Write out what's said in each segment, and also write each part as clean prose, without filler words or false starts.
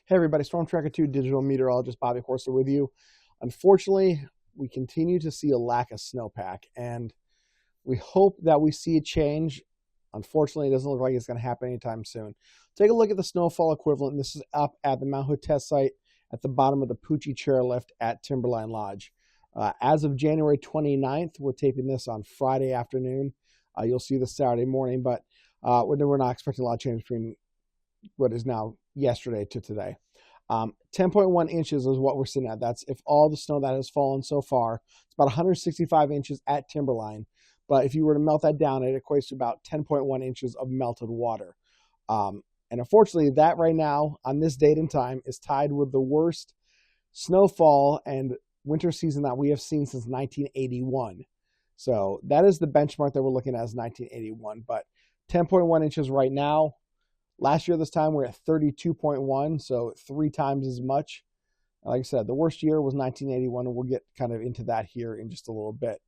Hey everybody, Storm Tracker 2 digital meteorologist Bobby Horser with you. Unfortunately, we continue to see a lack of snowpack, and we hope that we see a change. Unfortunately, it doesn't look like it's going to happen anytime soon. Take a look at the snowfall equivalent. This is up at the Mount Hood test site at the bottom of the Pucci chairlift at Timberline Lodge. As of January 29th, we're taping this on Friday afternoon. You'll see this Saturday morning, but we're not expecting a lot of change between what is now yesterday to today. 10.1 inches is what we're sitting at. That's if all the snow that has fallen so far. It's about 165 inches at Timberline. But if you were to melt that down, it equates to about 10.1 inches of melted water. And unfortunately, that right now, on this date and time, is tied with the worst snowfall and winter season that we have seen since 1981. So that is the benchmark that we're looking at, is 1981. But 10.1 inches right now. Last year this time we're at 32.1, so 3 times as much. Like I said, the worst year was 1981, and we'll get kind of into that here in just a little bit.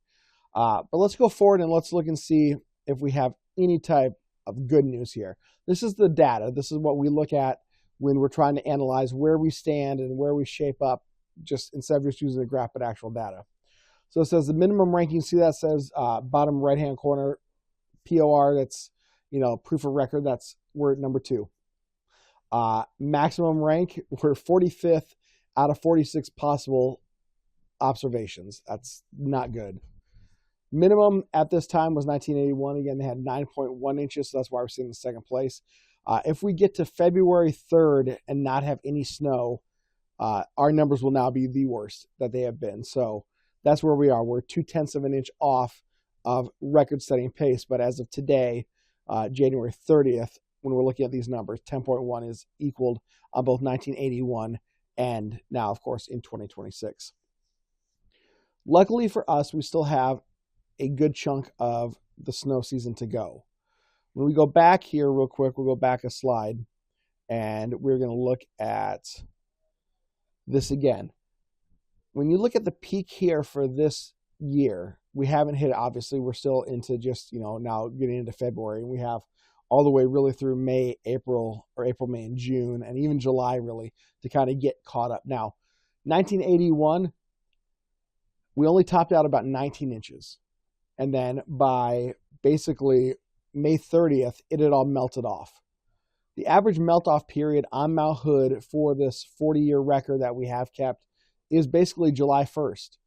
But let's go forward and let's look and see if we have any type of good news here. This is the data. This is what we look at when we're trying to analyze where we stand and where we shape up, just instead of just using a graph, but actual data. So it says the minimum ranking. See that says bottom right-hand corner, POR, that's, proof of record. We're at number 2. Maximum rank, we're 45th out of 46 possible observations. That's not good. Minimum at this time was 1981. Again, they had 9.1 inches, so that's why we're seeing the second place. If we get to February 3rd and not have any snow, our numbers will now be the worst that they have been. So that's where we are. We're 0.2 of an inch off of record-setting pace, but as of today, January 30th, when we're looking at these numbers, 10.1 is equaled on both 1981 and now, of course, in 2026. Luckily for us, we still have a good chunk of the snow season to go. When we go back here real quick, we'll go back a slide, and we're going to look at this again. When you look at the peak here for this year, we haven't hit it, obviously. We're still into just, now getting into February, and we have all the way really through May, April, May, and June, and even July, really, to kind of get caught up. Now, 1981, we only topped out about 19 inches. And then by basically May 30th, it had all melted off. The average melt-off period on Mount Hood for this 40-year record that we have kept is basically July 1st.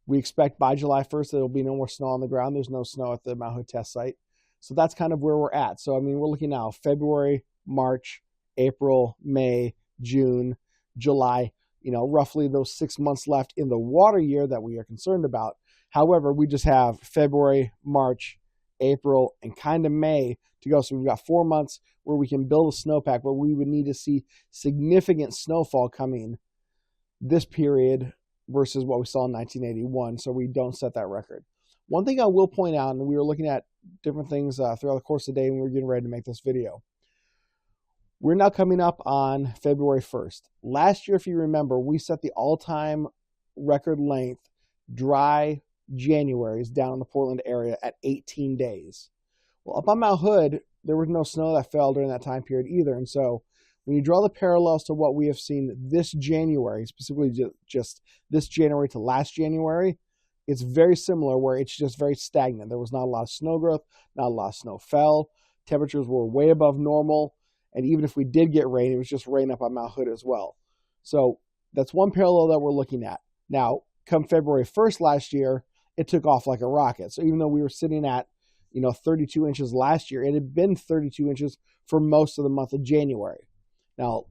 We expect by July 1st there will be no more snow on the ground. There's no snow at the Mount Hood test site. So that's kind of where we're at. So, we're looking now February, March, April, May, June, July, roughly those 6 months left in the water year that we are concerned about. However, we just have February, March, April, and kind of May to go. So we've got 4 months where we can build a snowpack, but we would need to see significant snowfall coming this period versus what we saw in 1981, so we don't set that record. One thing I will point out, and we were looking at different things throughout the course of the day when we were getting ready to make this video. We're now coming up on February 1st. Last year, if you remember, we set the all-time record length dry Januaries down in the Portland area at 18 days. Well, up on Mount Hood, there was no snow that fell during that time period either. And so when you draw the parallels to what we have seen this January, specifically just this January to last January, it's very similar, where it's just very stagnant. There was not a lot of snow growth, not a lot of snow fell. Temperatures were way above normal. And even if we did get rain, it was just rain up on Mount Hood as well. So that's one parallel that we're looking at. Now, come February 1st last year, it took off like a rocket. So even though we were sitting at, 32 inches last year, it had been 32 inches for most of the month of January. Now,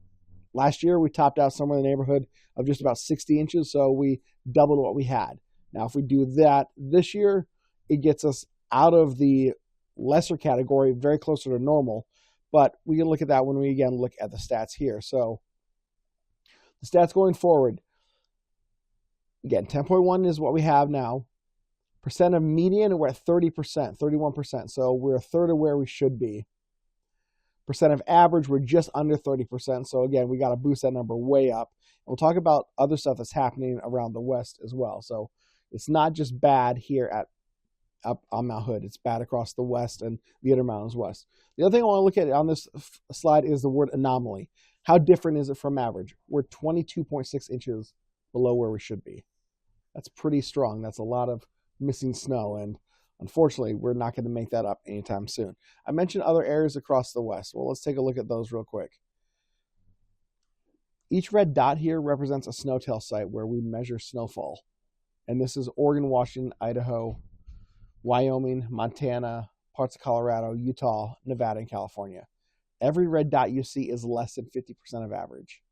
last year we topped out somewhere in the neighborhood of just about 60 inches, so we doubled what we had. Now, if we do that this year, it gets us out of the lesser category, very closer to normal. But we can look at that when we, again, look at the stats here. So the stats going forward, again, 10.1 is what we have now. Percent of median, we're at 30%, 31%. So we're a third of where we should be. Percent of average, we're just under 30%. So again, we got to boost that number way up. And we'll talk about other stuff that's happening around the West as well. So it's not just bad here up on Mount Hood. It's bad across the West and the other mountains west. The other thing I want to look at on this slide is the word anomaly. How different is it from average? We're 22.6 inches below where we should be. That's pretty strong. That's a lot of missing snow, and unfortunately, we're not going to make that up anytime soon. I mentioned other areas across the West. Well, let's take a look at those real quick. Each red dot here represents a snowtail site where we measure snowfall. And this is Oregon, Washington, Idaho, Wyoming, Montana, parts of Colorado, Utah, Nevada, and California. Every red dot you see is less than 50% of average.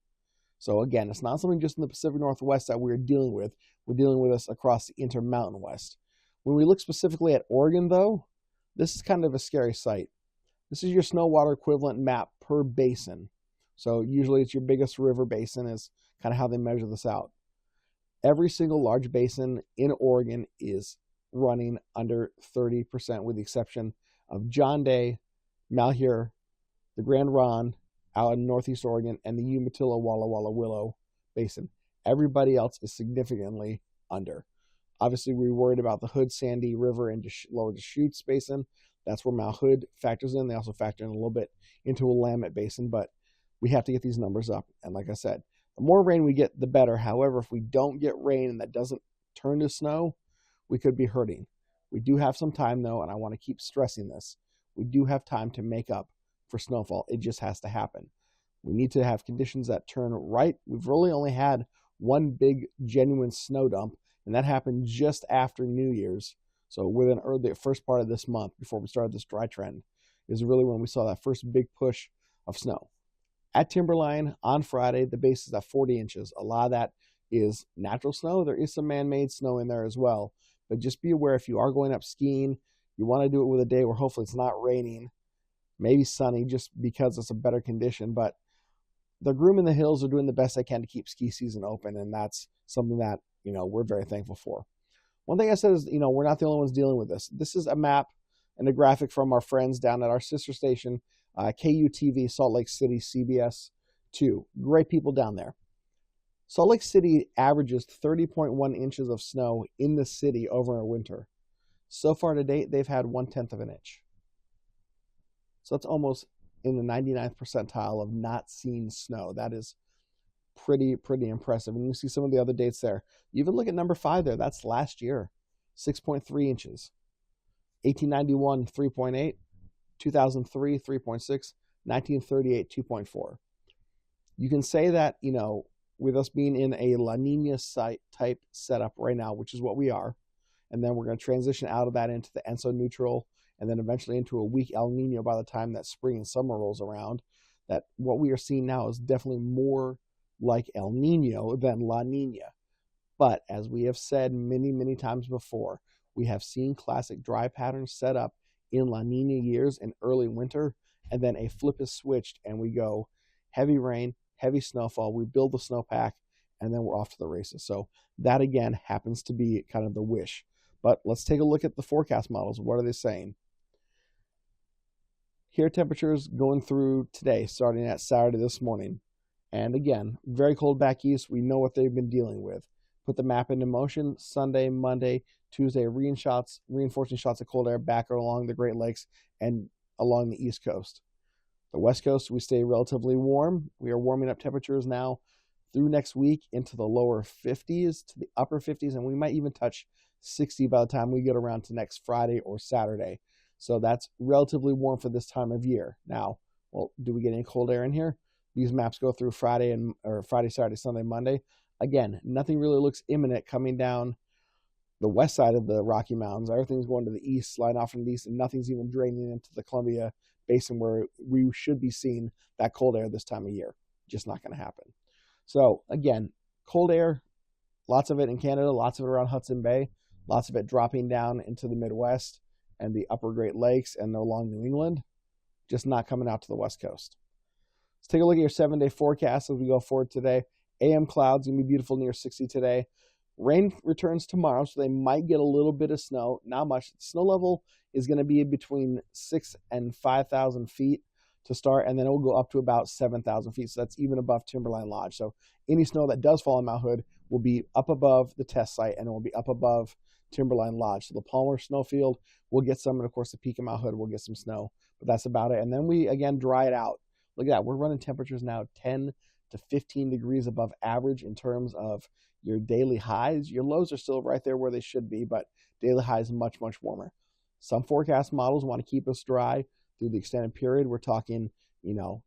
So again, it's not something just in the Pacific Northwest that we're dealing with. We're dealing with this across the Intermountain West. When we look specifically at Oregon, though, this is kind of a scary sight. This is your snow water equivalent map per basin. So usually it's your biggest river basin is kind of how they measure this out. Every single large basin in Oregon is running under 30%, with the exception of John Day, Malheur, the Grand Ronde out in Northeast Oregon, and the Umatilla Walla Walla Willow Basin. Everybody else is significantly under. Obviously, we're worried about the Hood, Sandy River, and Lower Deschutes Basin. That's where Mount Hood factors in. They also factor in a little bit into a Willamette Basin, but we have to get these numbers up. And like I said, the more rain we get, the better. However, if we don't get rain and that doesn't turn to snow, we could be hurting. We do have some time, though, and I want to keep stressing this. We do have time to make up for snowfall. It just has to happen. We need to have conditions that turn right. We've really only had one big, genuine snow dump, and that happened just after New Year's. So within the first part of this month, before we started this dry trend, is really when we saw that first big push of snow. At Timberline on Friday, the base is at 40 inches. A lot of that is natural snow. There is some man-made snow in there as well. But just be aware, if you are going up skiing, you want to do it with a day where hopefully it's not raining, maybe sunny, just because it's a better condition. But the groom in the hills are doing the best they can to keep ski season open, and that's something that, we're very thankful for. One thing I said is, we're not the only ones dealing with this. This is a map and a graphic from our friends down at our sister station, KUTV, Salt Lake City, CBS 2. Great people down there. Salt Lake City averages 30.1 inches of snow in the city over a winter. So far to date, they've had 1/10 of an inch. So that's almost in the 99th percentile of not seeing snow. That is pretty impressive. And you see some of the other dates there. You even look at number 5 there. That's last year, 6.3 inches. 1891, 3.8. 2003, 3.6. 1938, 2.4. You can say that, with us being in a La Nina type setup right now, which is what we are, and then we're going to transition out of that into the ENSO neutral, and then eventually into a weak El Nino by the time that spring and summer rolls around, that what we are seeing now is definitely more like El Nino than La Nina. But as we have said many times before, we have seen classic dry patterns set up in La Nina years in early winter, and then a flip is switched and we go heavy rain, heavy snowfall, we build the snowpack, and then we're off to the races. So that again happens to be kind of the wish. But let's take a look at the forecast models. What are they saying? Here are temperatures going through today, starting at Saturday this morning. And again, very cold back east. We know what they've been dealing with. Put the map into motion. Sunday, Monday, Tuesday, reinforcing shots of cold air back along the Great Lakes and along the East Coast. The West Coast, we stay relatively warm. We are warming up temperatures now through next week into the lower 50s to the upper 50s, and we might even touch 60 by the time we get around to next Friday or Saturday. So that's relatively warm for this time of year. Now, well, do we get any cold air in here? These maps go through Friday, Saturday, Sunday, Monday. Again, nothing really looks imminent coming down the west side of the Rocky Mountains. Everything's going to the east, sliding off from the east, and nothing's even draining into the Columbia Basin where we should be seeing that cold air this time of year. Just not going to happen. So again, cold air, lots of it in Canada, lots of it around Hudson Bay, lots of it dropping down into the Midwest and the upper Great Lakes and along New England, just not coming out to the West Coast. Let's take a look at your 7-day forecast as we go forward today. AM clouds, going to be beautiful, near 60 today. Rain returns tomorrow, so they might get a little bit of snow. Not much. The snow level is going to be between 6,000 and 5,000 feet to start, and then it will go up to about 7,000 feet. So that's even above Timberline Lodge. So any snow that does fall on Mount Hood will be up above the test site, and it will be up above Timberline Lodge. So the Palmer Snowfield will get some, and of course the peak of Mount Hood will get some snow. But that's about it. And then we, again, dry it out. Look at that. We're running temperatures now 10 to 15 degrees above average in terms of your daily highs. Your lows are still right there where they should be, but daily highs much, much warmer. Some forecast models want to keep us dry through the extended period. We're talking,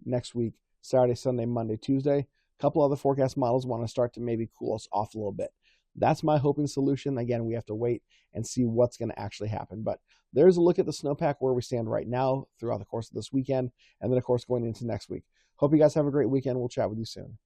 next week, Saturday, Sunday, Monday, Tuesday. A couple other forecast models want to start to maybe cool us off a little bit. That's my hoping solution. Again, we have to wait and see what's going to actually happen. But there's a look at the snowpack where we stand right now throughout the course of this weekend, and then, of course, going into next week. Hope you guys have a great weekend. We'll chat with you soon.